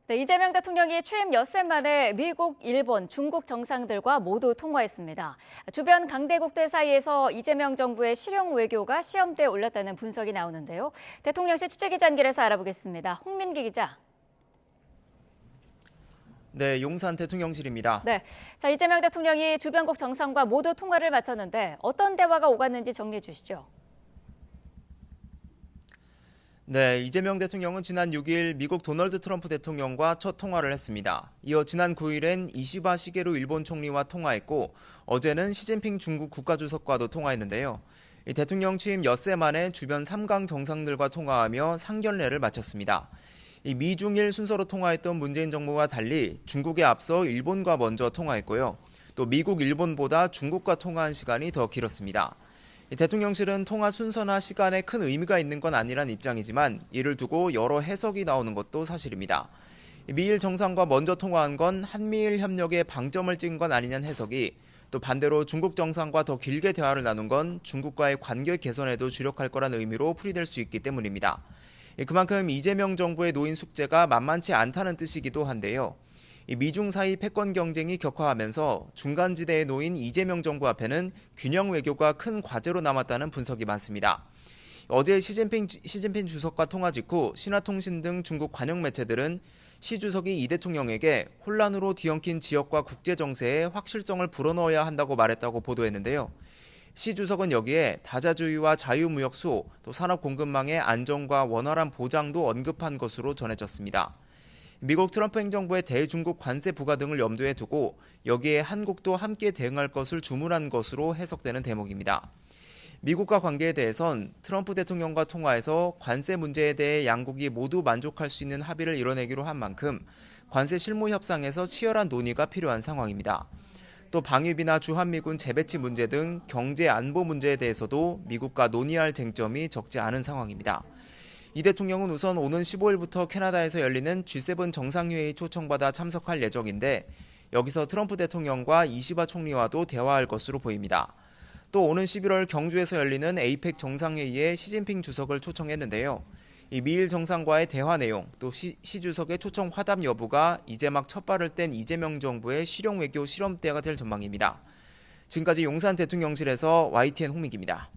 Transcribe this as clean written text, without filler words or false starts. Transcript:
네, 이재명 대통령이 취임 엿새 만에 미국, 일본, 중국 정상들과 모두 통화했습니다. 주변 강대국들 사이에서 이재명 정부의 실용 외교가 시험대에 올랐다는 분석이 나오는데요. 대통령실 취재기자 연결해서 알아보겠습니다. 홍민기 기자. 네, 용산 대통령실입니다. 네, 자 이재명 대통령이 주변국 정상과 모두 통화를 마쳤는데 어떤 대화가 오갔는지 정리해 주시죠. 네, 이재명 대통령은 지난 6일 미국 도널드 트럼프 대통령과 첫 통화를 했습니다. 이어 지난 9일엔 이시바 시게루 일본 총리와 통화했고 어제는 시진핑 중국 국가주석과도 통화했는데요. 이 대통령 취임 엿새 만에 주변 3강 정상들과 통화하며 상견례를 마쳤습니다. 이 미중일 순서로 통화했던 문재인 정부와 달리 중국에 앞서 일본과 먼저 통화했고요. 또 미국, 일본보다 중국과 통화한 시간이 더 길었습니다. 대통령실은 통화 순서나 시간에 큰 의미가 있는 건 아니란 입장이지만 이를 두고 여러 해석이 나오는 것도 사실입니다. 미일 정상과 먼저 통화한 건 한미일 협력에 방점을 찍은 건 아니냐는 해석이, 또 반대로 중국 정상과 더 길게 대화를 나눈 건 중국과의 관계 개선에도 주력할 거란 의미로 풀이될 수 있기 때문입니다. 그만큼 이재명 정부의 놓인 숙제가 만만치 않다는 뜻이기도 한데요. 미중 사이 패권 경쟁이 격화하면서 중간지대에 놓인 이재명 정부 앞에는 균형 외교가 큰 과제로 남았다는 분석이 많습니다. 어제 시진핑 주석과 통화 직후 신화통신 등 중국 관영 매체들은 시 주석이 이 대통령에게 혼란으로 뒤엉킨 지역과 국제 정세에 확실성을 불어넣어야 한다고 말했다고 보도했는데요. 시 주석은 여기에 다자주의와 자유무역 수호, 또 산업 공급망의 안정과 원활한 보장도 언급한 것으로 전해졌습니다. 미국 트럼프 행정부의 대중국 관세 부과 등을 염두에 두고 여기에 한국도 함께 대응할 것을 주문한 것으로 해석되는 대목입니다. 미국과 관계에 대해선 트럼프 대통령과 통화에서 관세 문제에 대해 양국이 모두 만족할 수 있는 합의를 이뤄내기로 한 만큼 관세 실무 협상에서 치열한 논의가 필요한 상황입니다. 또 방위비나 주한미군 재배치 문제 등 경제 안보 문제에 대해서도 미국과 논의할 쟁점이 적지 않은 상황입니다. 이 대통령은 우선 오는 15일부터 캐나다에서 열리는 G7 정상회의 초청받아 참석할 예정인데 여기서 트럼프 대통령과 이시바 총리와도 대화할 것으로 보입니다. 또 오는 11월 경주에서 열리는 에이펙 정상회의에 시진핑 주석을 초청했는데요. 이 미일 정상과의 대화 내용, 또 시 주석의 초청 화답 여부가 이제 막 첫발을 뗀 이재명 정부의 실용 외교 실험대가 될 전망입니다. 지금까지 용산 대통령실에서 YTN 홍민기입니다.